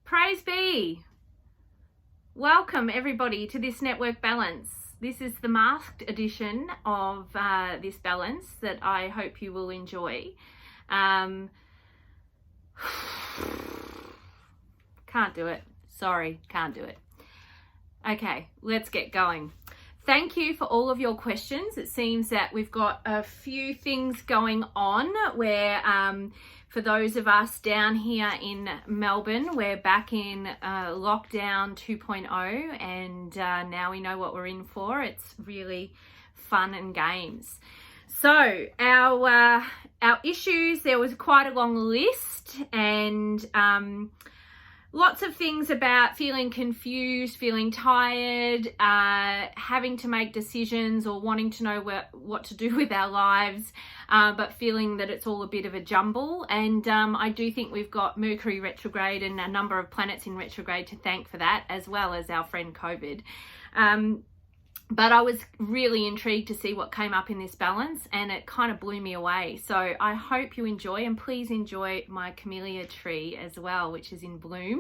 Praise be. Welcome everybody to this network balance. This is the masked edition of this balance that I hope you will enjoy. Can't do it. Sorry, can't do it. Okay, let's get going. Thank you for all of your questions. It seems that we've got a few things going on where for those of us down here in Melbourne, we're back in lockdown 2.0 and now we know what we're in for. It's really fun and games. So our issues, there was quite a long list and lots of things about feeling confused, feeling tired, having to make decisions or wanting to know what to do with our lives, but feeling that it's all a bit of a jumble. And I do think we've got Mercury retrograde and a number of planets in retrograde to thank for that, as well as our friend COVID. But I was really intrigued to see what came up in this balance and it kind of blew me away. So I hope you enjoy, and please enjoy my camellia tree as well, which is in bloom.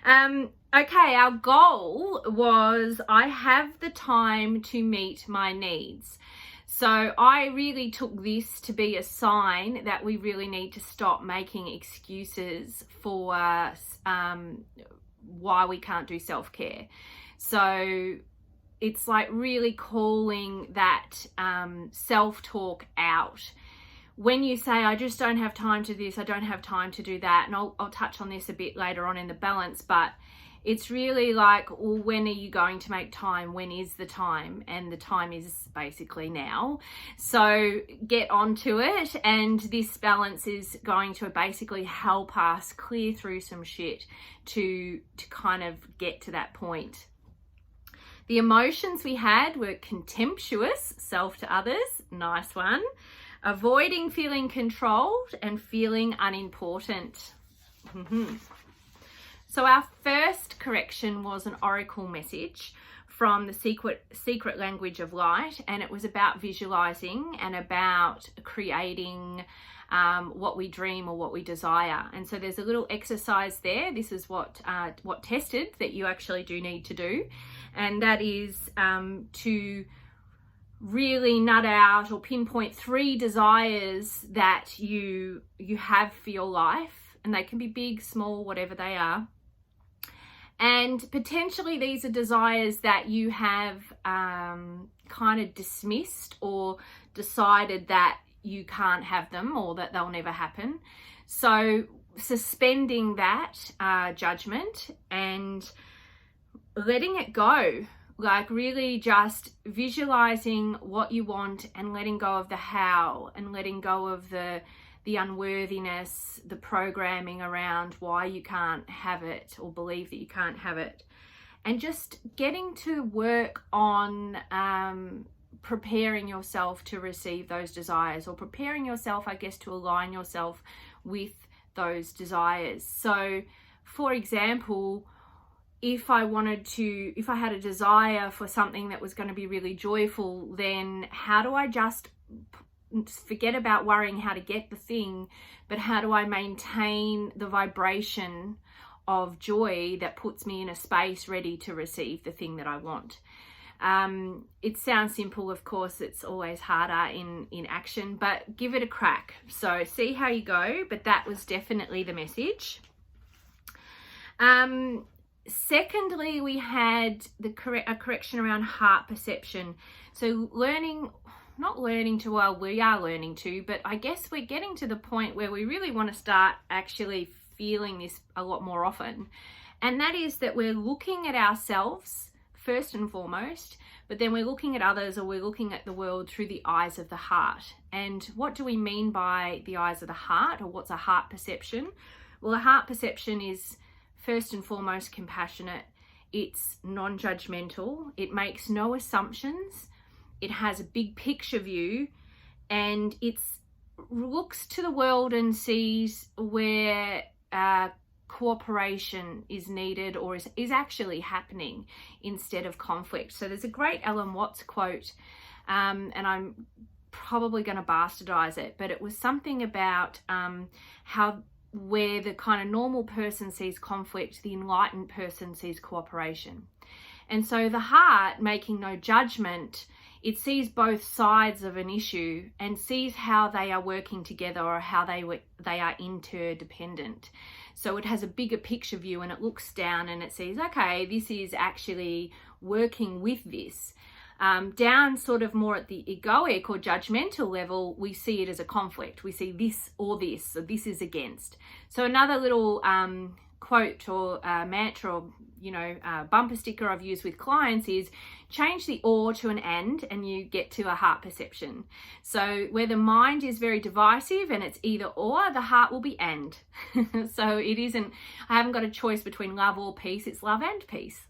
Okay, our goal was I have the time to meet my needs. So I really took this to be a sign that we really need to stop making excuses for why we can't do self-care. So it's like really calling that self-talk out. When you say, I just don't have time to this, I don't have time to do that, and I'll touch on this a bit later on in the balance, but it's really like, well, when are you going to make time? When is the time? And the time is basically now. So get onto it, and this balance is going to basically help us clear through some shit to kind of get to that point. The emotions we had were contemptuous, self to others, nice one, avoiding feeling controlled, and feeling unimportant. So our first correction was an oracle message from the secret language of light, and it was about visualizing and about creating what we dream or what we desire. And so there's a little exercise there. This is what tested that you actually do need to do, and that is to really nut out or pinpoint 3 desires that you have for your life, and they can be big, small, whatever they are. And potentially these are desires that you have kind of dismissed or decided that you can't have them or that they'll never happen. So suspending that judgment and letting it go, like really just visualizing what you want and letting go of the how, and letting go of the unworthiness, the programming around why you can't have it or believe that you can't have it, and just getting to work on preparing yourself to receive those desires, or preparing yourself, I guess, to align yourself with those desires. So for example, if I had a desire for something that was going to be really joyful, then how do I just forget about worrying how to get the thing, but how do I maintain the vibration of joy that puts me in a space ready to receive the thing that I want? It sounds simple, of course, it's always harder in action, but give it a crack. So see how you go, but that was definitely the message. Secondly, we had a correction around heart perception. So we are learning to, but I guess we're getting to the point where we really want to start actually feeling this a lot more often. And that is that we're looking at ourselves first and foremost, but then we're looking at others, or we're looking at the world through the eyes of the heart. And what do we mean by the eyes of the heart, or what's a heart perception? Well, a heart perception is first and foremost compassionate. It's non-judgmental. It makes no assumptions. It has a big picture view, and it looks to the world and sees where cooperation is needed or is actually happening instead of conflict. So there's a great Alan Watts quote, and I'm probably going to bastardize it, but it was something about how where the kind of normal person sees conflict, the enlightened person sees cooperation. And so the heart, making no judgment, it sees both sides of an issue and sees how they are working together, or how they are interdependent. So it has a bigger picture view, and it looks down and it sees, okay, this is actually working with this. Down sort of more at the egoic or judgmental level, we see it as a conflict. We see this or this, so this is against. So another little quote or mantra, or bumper sticker I've used with clients is change the or to an and you get to a heart perception. So where the mind is very divisive and it's either or, the heart will be and. So it isn't, I haven't got a choice between love or peace, it's love and peace.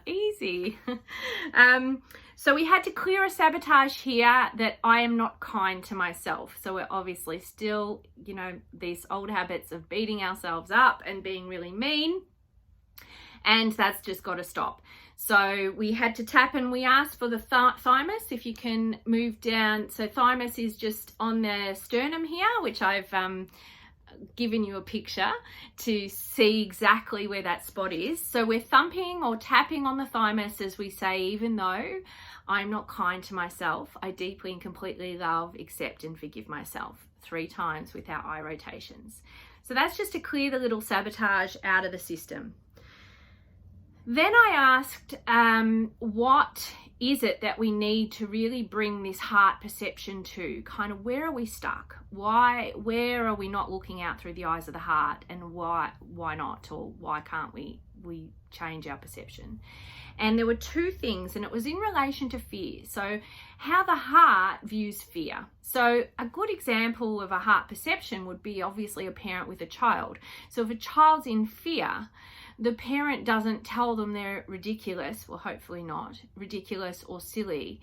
Easy. So we had to clear a sabotage here, that I am not kind to myself. So we're obviously still, these old habits of beating ourselves up and being really mean, and that's just got to stop. So we had to tap, and we asked for the thymus, if you can move down. So thymus is just on the sternum here, which I've given you a picture to see exactly where that spot is. So we're thumping or tapping on the thymus as we say, even though I'm not kind to myself, I deeply and completely love, accept and forgive myself, 3 times with our eye rotations. So that's just to clear the little sabotage out of the system. Then I asked, what is it that we need to really bring this heart perception to? Kind of, where are we stuck? Where are we not looking out through the eyes of the heart, and why not? Or why can't we change our perception? And there were 2 things, and it was in relation to fear. So how the heart views fear. So a good example of a heart perception would be obviously a parent with a child. So if a child's in fear, the parent doesn't tell them they're ridiculous, well, hopefully not, ridiculous or silly.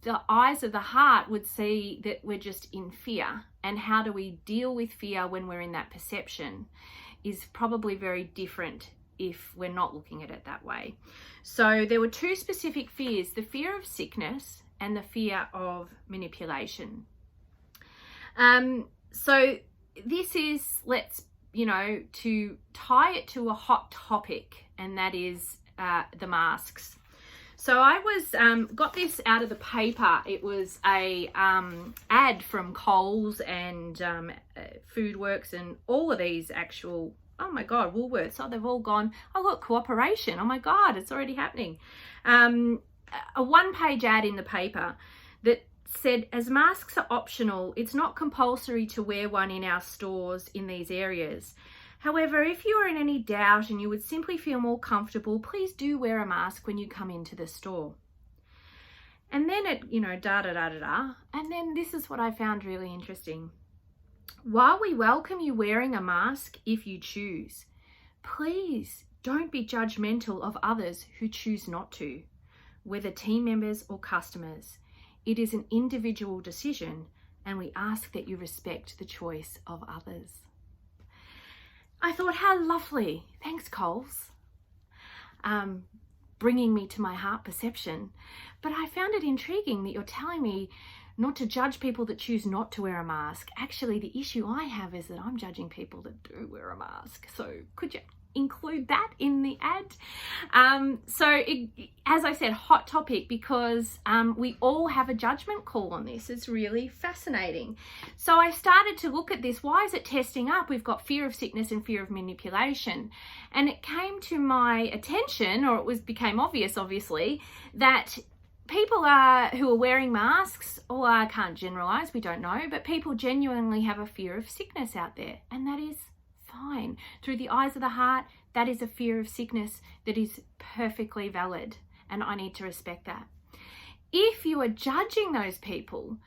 The eyes of the heart would see that we're just in fear. And how do we deal with fear when we're in that perception is probably very different if we're not looking at it that way. So there were 2 specific fears, the fear of sickness and the fear of manipulation. So this is, to tie it to a hot topic, and that is the masks. So I was got this out of the paper. It was a ad from Coles and Foodworks and all of these actual, oh my God, Woolworths. Oh, they've all gone. Oh, look, cooperation. Oh my God, it's already happening. A 1-page ad in the paper that said, as masks are optional, it's not compulsory to wear one in our stores in these areas. However, if you are in any doubt and you would simply feel more comfortable, please do wear a mask when you come into the store. And then it, and then this is what I found really interesting. While we welcome you wearing a mask if you choose, please don't be judgmental of others who choose not to, whether team members or customers. It is an individual decision, and we ask that you respect the choice of others. I thought, how lovely. Thanks, Coles. Bringing me to my heart perception. But I found it intriguing that you're telling me not to judge people that choose not to wear a mask. Actually, the issue I have is that I'm judging people that do wear a mask. So could you include that in the ad? As I said, hot topic, because we all have a judgment call on this. It's really fascinating. So I started to look at this. Why is it testing up? We've got fear of sickness and fear of manipulation. And it came to my attention, or became obvious, obviously, that people who are wearing masks, or I can't generalize, we don't know, but people genuinely have a fear of sickness out there, and that is fine. Through the eyes of the heart, that is a fear of sickness that is perfectly valid, and I need to respect that. If you are judging those people,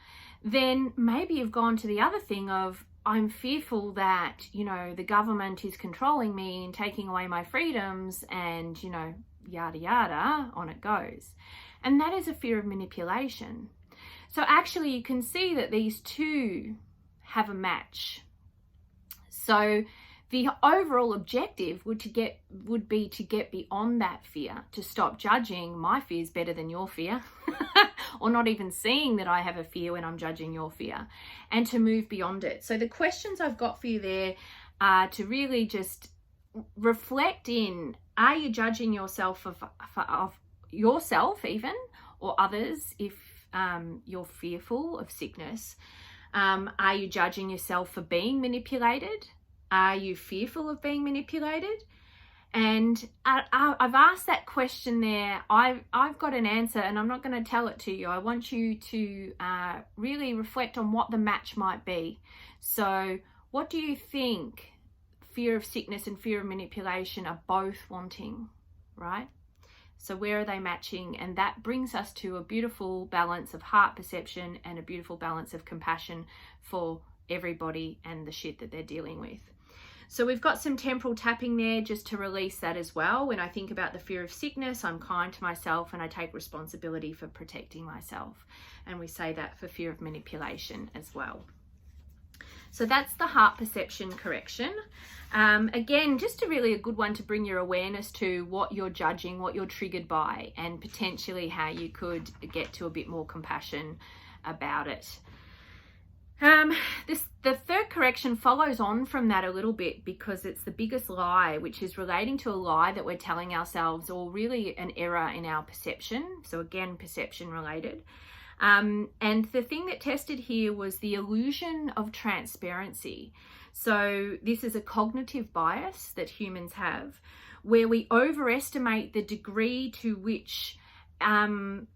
then maybe you've gone to the other thing of, I'm fearful that, the government is controlling me and taking away my freedoms, and, yada yada, on it goes. And that is a fear of manipulation. So actually you can see that these 2 have a match. So the overall objective would be to get beyond that fear, to stop judging my fear is better than your fear, or not even seeing that I have a fear when I'm judging your fear, and to move beyond it. So the questions I've got for you there to really just reflect in, are you judging yourself of yourself even, or others if you're fearful of sickness? Are you judging yourself for being manipulated? Are you fearful of being manipulated? And I've asked that question there. I've got an answer, and I'm not going to tell it to you. I want you to really reflect on what the match might be. So what do you think fear of sickness and fear of manipulation are both wanting, right? So where are they matching? And that brings us to a beautiful balance of heart perception and a beautiful balance of compassion for everybody and the shit that they're dealing with. So we've got some temporal tapping there just to release that as well. When I think about the fear of sickness, I'm kind to myself and I take responsibility for protecting myself. And we say that for fear of manipulation as well. So that's the heart perception correction. Again, just a good one to bring your awareness to what you're judging, what you're triggered by, and potentially how you could get to a bit more compassion about it. The third correction follows on from that a little bit, because it's the biggest lie, which is relating to a lie that we're telling ourselves, or really an error in our perception. So again, perception related. And the thing that tested here was the illusion of transparency. So this is a cognitive bias that humans have, where we overestimate the degree to which our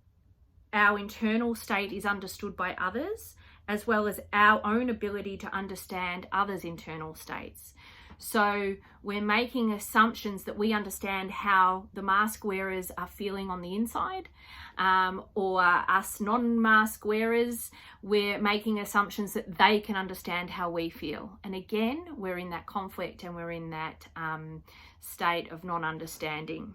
internal state is understood by others, as well as our own ability to understand others' internal states. So we're making assumptions that we understand how the mask wearers are feeling on the inside, or us non-mask wearers, we're making assumptions that they can understand how we feel. And again, we're in that conflict and we're in that state of non-understanding.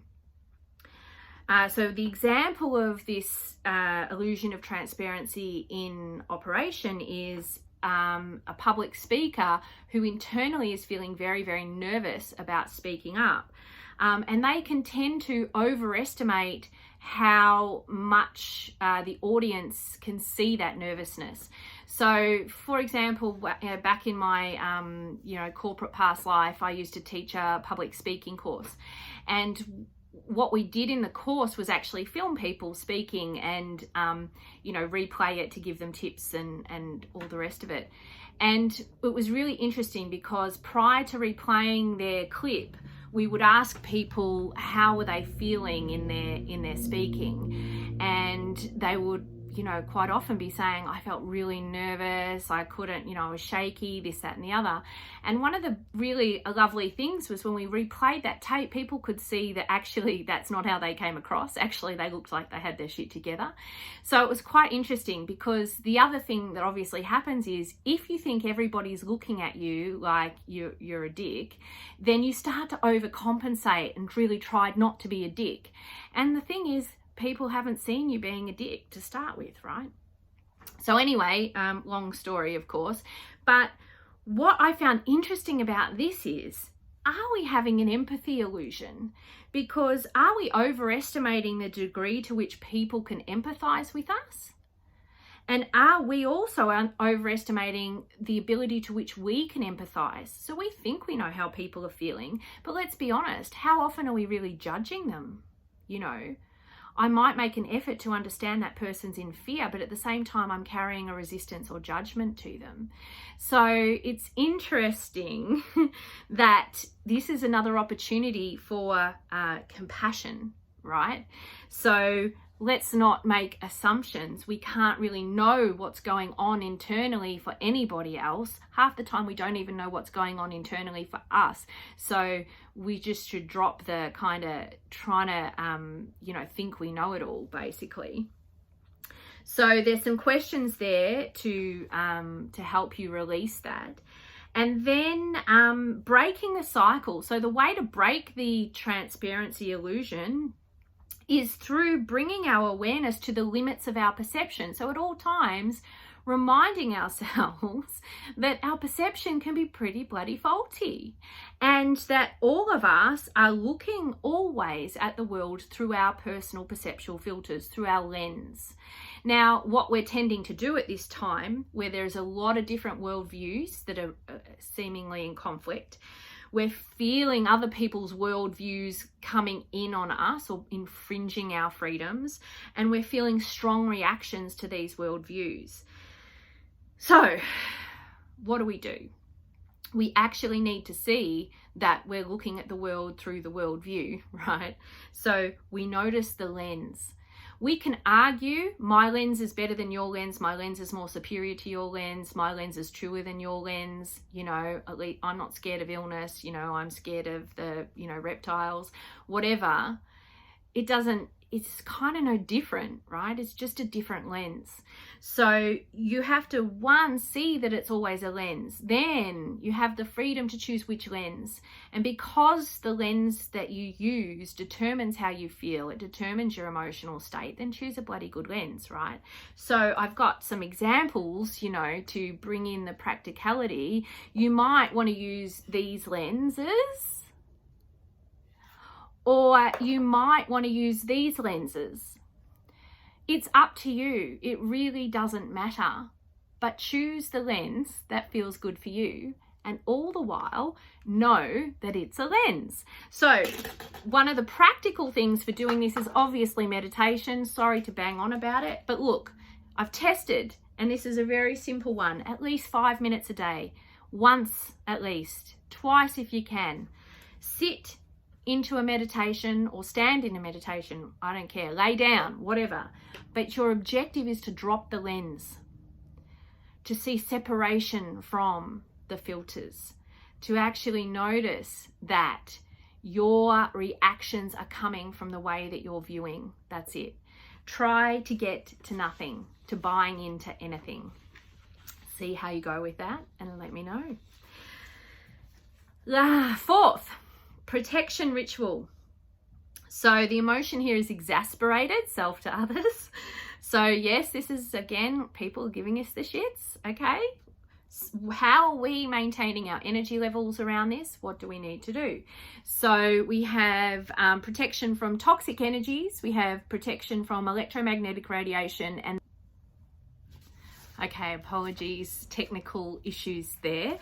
So the example of this illusion of transparency in operation is a public speaker who internally is feeling very, very nervous about speaking up. And they can tend to overestimate how much the audience can see that nervousness. So, for example, back in my corporate past life, I used to teach a public speaking course, and what we did in the course was actually film people speaking and replay it to give them tips and all the rest of it. And it was really interesting because prior to replaying their clip, we would ask people how were they feeling in their speaking, and they would quite often be saying, I felt really nervous, I couldn't, I was shaky, this, that, and the other. And one of the really lovely things was when we replayed that tape, people could see that actually that's not how they came across. Actually, they looked like they had their shit together. So it was quite interesting, because the other thing that obviously happens is if you think everybody's looking at you like you're a dick, then you start to overcompensate and really try not to be a dick. And the thing is, people haven't seen you being a dick to start with, right? So anyway, long story, of course. But what I found interesting about this is, are we having an empathy illusion? Because are we overestimating the degree to which people can empathize with us? And are we also overestimating the ability to which we can empathize? So we think we know how people are feeling, but let's be honest, how often are we really judging them? I might make an effort to understand that person's in fear, but at the same time, I'm carrying a resistance or judgment to them. So it's interesting that this is another opportunity for compassion, right? So let's not make assumptions. We can't really know what's going on internally for anybody else. Half the time we don't even know what's going on internally for us. So we just should drop the kind of trying to, think we know it all, basically. So there's some questions there to help you release that. And then breaking the cycle. So the way to break the transparency illusion is through bringing our awareness to the limits of our perception. So at all times, reminding ourselves that our perception can be pretty bloody faulty, and that all of us are looking always at the world through our personal perceptual filters, through our lens. Now, what we're tending to do at this time, where there's a lot of different worldviews that are seemingly in conflict, we're feeling other people's worldviews coming in on us or infringing our freedoms, and we're feeling strong reactions to these worldviews. So, what do? We actually need to see that we're looking at the world through the worldview, right? So we notice the lens. We can argue, my lens is better than your lens, my lens is more superior to your lens, my lens is truer than your lens, you know, at least I'm not scared of illness, you know, I'm scared of the, you know, reptiles, whatever. It's kind of no different, right? It's just a different lens. So you have to, one, see that it's always a lens. Then you have the freedom to choose which lens. And because the lens that you use determines how you feel, it determines your emotional state, then choose a bloody good lens, right? So I've got some examples, you know, to bring in the practicality. You might want to use these lenses, or you might want to use these lenses. It's up to you. It really doesn't matter. But choose the lens that feels good for you, and all the while know that it's a lens. So one of the practical things for doing this is obviously meditation. Sorry to bang on about it, but look, I've tested, and this is a very simple one. At least 5 minutes a day, once at least, twice if you can. Sit into a meditation or stand in a meditation, I don't care, lay down, whatever. But your objective is to drop the lens, to see separation from the filters, to actually notice that your reactions are coming from the way that you're viewing. That's it. Try to get to nothing, to buying into anything. See how you go with that and let me know. Fourth, protection ritual. So the emotion here is exasperated, self to others. So yes, this is again people giving us the shits, okay? How are we maintaining our energy levels around this? What do we need to do? So we have protection from toxic energies, we have protection from electromagnetic radiation, and okay, apologies, technical issues there.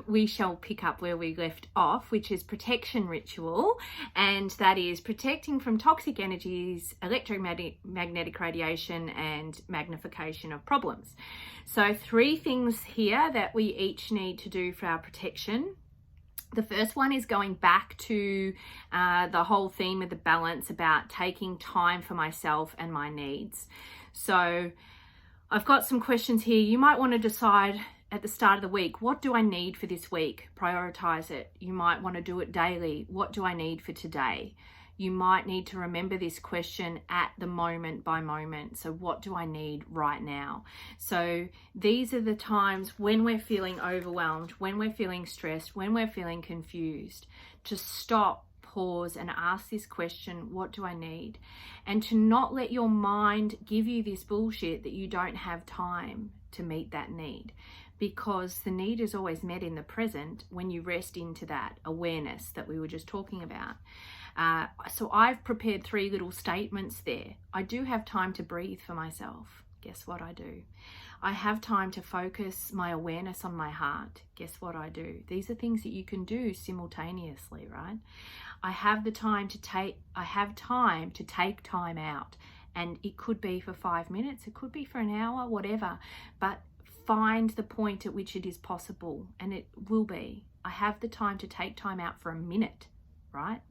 We shall pick up where we left off, which is protection ritual, and that is protecting from toxic energies, electromagnetic radiation, and magnification of problems. So 3 things here that we each need to do for our protection. The first one is going back to the whole theme of the balance about taking time for myself and my needs. So I've got some questions here. You might want to decide at the start of the week, what do I need for this week? Prioritize it. You might want to do it daily. What do I need for today? You might need to remember this question at the moment by moment. So what do I need right now? So these are the times when we're feeling overwhelmed, when we're feeling stressed, when we're feeling confused, to stop, pause and ask this question, what do I need? And to not let your mind give you this bullshit that you don't have time to meet that need, because the need is always met in the present when you rest into that awareness that we were just talking about. So I've prepared 3 little statements there. I do have time to breathe for myself. Guess what I do? I have time to focus my awareness on my heart. Guess what I do? These are things that you can do simultaneously, right? I have time to take time out, and it could be for 5 minutes, it could be for an hour, whatever, but find the point at which it is possible, and it will be. I have the time to take time out for a minute, right?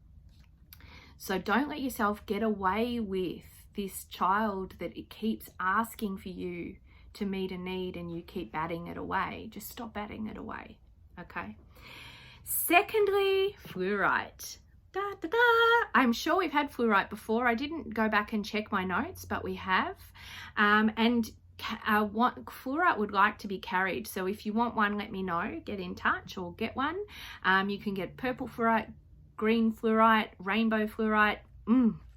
So don't let yourself get away with this child that it keeps asking for you to meet a need and you keep batting it away. Just stop batting it away, okay? Secondly, fluorite. I'm sure we've had fluorite before. I didn't go back and check my notes, but we have. And fluorite would like to be carried. So if you want one, let me know. Get in touch or get one. You can get purple fluorite, green fluorite, rainbow fluorite.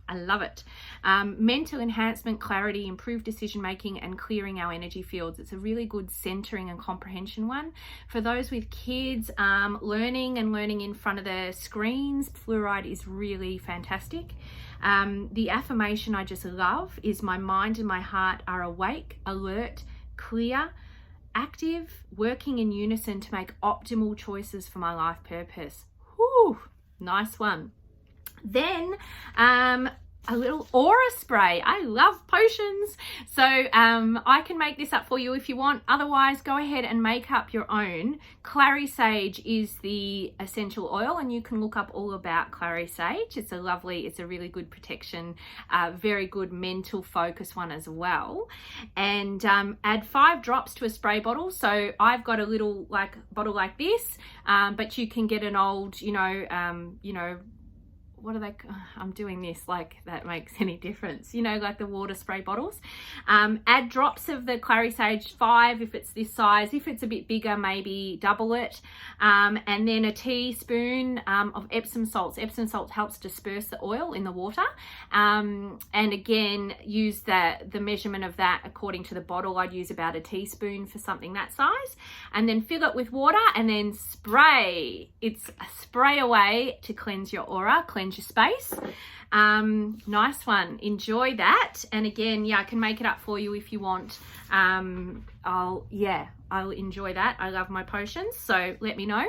I love it. Mental enhancement, clarity, improved decision making, and clearing our energy fields. It's a really good centering and comprehension one. For those with kids learning in front of their screens, fluorite is really fantastic. The affirmation I just love is my mind and my heart are awake, alert, clear, active, working in unison to make optimal choices for my life purpose. Whew, nice one. Then a little aura spray. I love potions, so I can make this up for you if you want. Otherwise, go ahead and make up your own. Clary sage is the essential oil, and you can look up all about clary sage. It's a really good protection, very good mental focus one as well. And add 5 drops to a spray bottle. So I've got a little bottle like this, but you can get an old, what are they? I'm doing this like that makes any difference, like the water spray bottles. Add drops of the clary sage, 5 if it's this size. If it's a bit bigger, maybe double it. And then a teaspoon of Epsom salts. Epsom salt helps disperse the oil in the water. And again, use the measurement of that according to the bottle. I'd use about a teaspoon for something that size. And then fill it with water and then spray. It's a spray away to cleanse your aura, cleanse your space. Nice one. Enjoy that. And again, I can make it up for you if you want. I'll enjoy that. I love my potions, so let me know.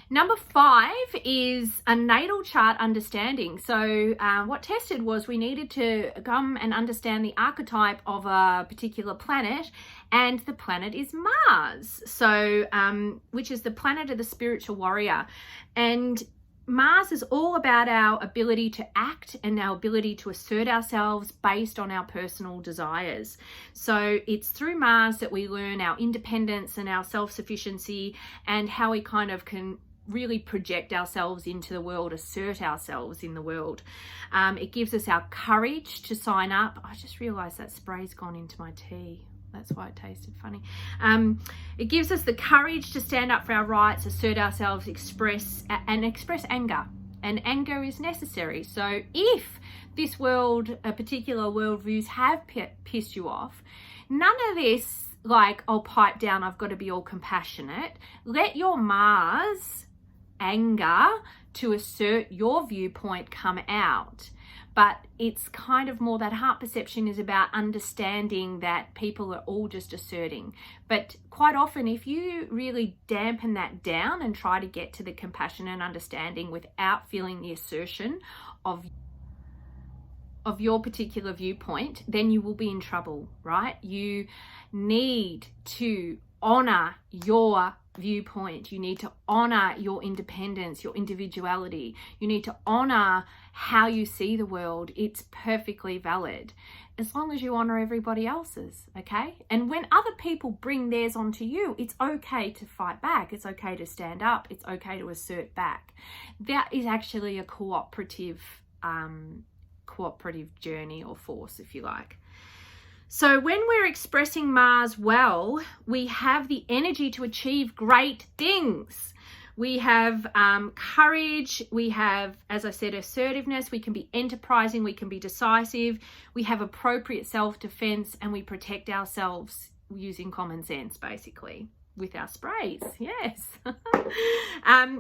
Number 5 is a natal chart understanding. So what tested was we needed to come and understand the archetype of a particular planet, and the planet is Mars. So which is the planet of the spiritual warrior. And Mars is all about our ability to act and our ability to assert ourselves based on our personal desires. So it's through Mars that we learn our independence and our self-sufficiency, and how we kind of can really project ourselves into the world, assert ourselves in the world. It gives us our courage to sign up. I just realized that spray's gone into my tea. That's why it tasted funny. It gives us the courage to stand up for our rights, assert ourselves, express anger. And anger is necessary. So if this world, a particular worldviews have pissed you off, none of this like, oh, pipe down, I've got to be all compassionate. Let your Mars anger to assert your viewpoint come out. But it's kind of more that heart perception is about understanding that people are all just asserting. But quite often, if you really dampen that down and try to get to the compassion and understanding without feeling the assertion of your particular viewpoint, then you will be in trouble, right? You need to honor your viewpoint. You need to honor your independence, your individuality. You need to honor how you see the world. It's perfectly valid as long as you honor everybody else's, okay? And when other people bring theirs onto you, it's okay to fight back. It's okay to stand up. It's okay to assert back. That is actually a cooperative journey or force, if you like. So when we're expressing Mars well, we have the energy to achieve great things. We have courage, we have, as I said, assertiveness, we can be enterprising, we can be decisive, we have appropriate self-defense, and we protect ourselves using common sense, basically, with our sprays. Yes.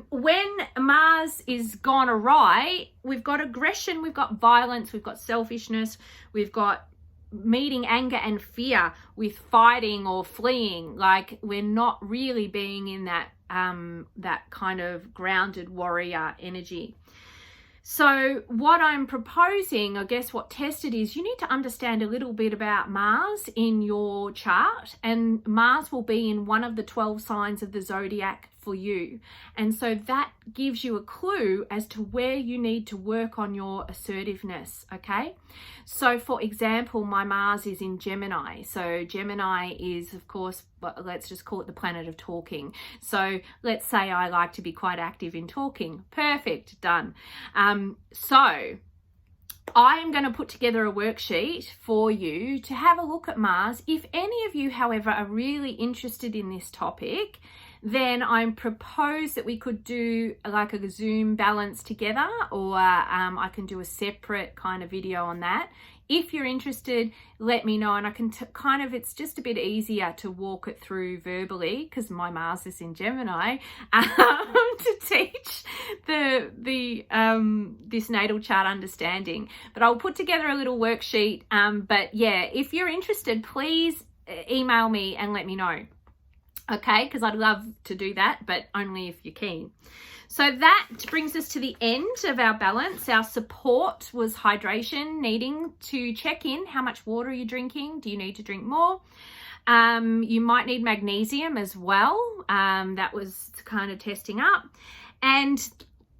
When Mars is gone awry, we've got aggression, we've got violence, we've got selfishness, we've got meeting anger and fear with fighting or fleeing. Like, we're not really being in that kind of grounded warrior energy. So what I'm proposing, I guess what tested is, you need to understand a little bit about Mars in your chart, and Mars will be in one of the 12 signs of the zodiac for you. And so that gives you a clue as to where you need to work on your assertiveness, okay? So for example, my Mars is in Gemini. So Gemini is, of course, let's just call it the planet of talking. So let's say I like to be quite active in talking. Perfect, done. So I'm going to put together a worksheet for you to have a look at Mars. If any of you, however, are really interested in this topic, then I propose that we could do like a Zoom balance together, or I can do a separate kind of video on that. If you're interested, let me know, and I can it's just a bit easier to walk it through verbally because my Mars is in Gemini, to teach the the this natal chart understanding. But I'll put together a little worksheet. But yeah, if you're interested, please email me and let me know. Okay, because I'd love to do that, but only if you're keen. So that brings us to the end of our balance. Our support was hydration, needing to check in. How much water are you drinking? Do you need to drink more? You might need magnesium as well. That was kind of testing up. And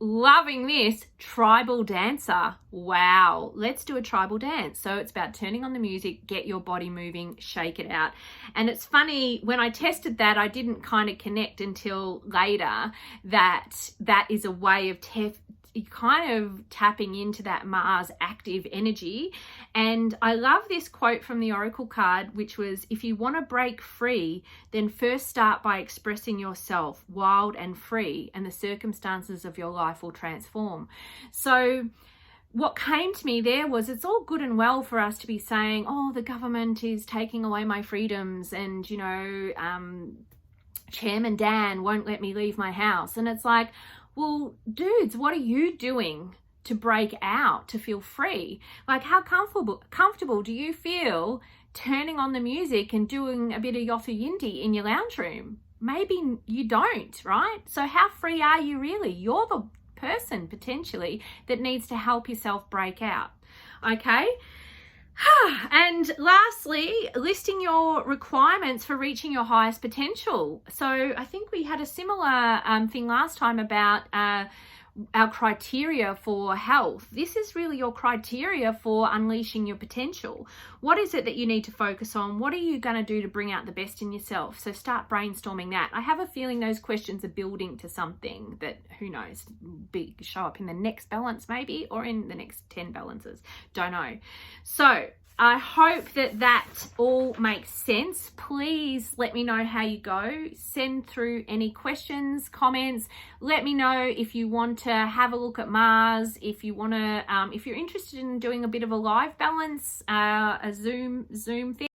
loving this, tribal dancer. Wow, let's do a tribal dance. So it's about turning on the music, get your body moving, shake it out. And it's funny, when I tested that, I didn't kind of connect until later that that is a way of kind of tapping into that Mars active energy. And I love this quote from the Oracle card, which was, if you want to break free, then first start by expressing yourself wild and free, and the circumstances of your life will transform. So what came to me there was, it's all good and well for us to be saying, oh, the government is taking away my freedoms, and, you know, Chairman Dan won't let me leave my house. And it's like, well, dudes, what are you doing to break out, to feel free? Like, how comfortable do you feel turning on the music and doing a bit of Yothu Yindi in your lounge room? Maybe you don't, right? So how free are you really? You're the person potentially that needs to help yourself break out. Okay. And lastly, listing your requirements for reaching your highest potential. So I think we had a similar thing last time about our criteria for health. This is really your criteria for unleashing your potential. What is it that you need to focus on? What are you going to do to bring out the best in yourself? So start brainstorming that. I have a feeling those questions are building to something that, who knows, show up in the next balance maybe, or in the next 10 balances. Don't know. So I hope that all makes sense. Please let me know how you go. Send through any questions, comments. Let me know if you want to have a look at Mars, if you want to, if you're interested in doing a bit of a live balance, a Zoom thing.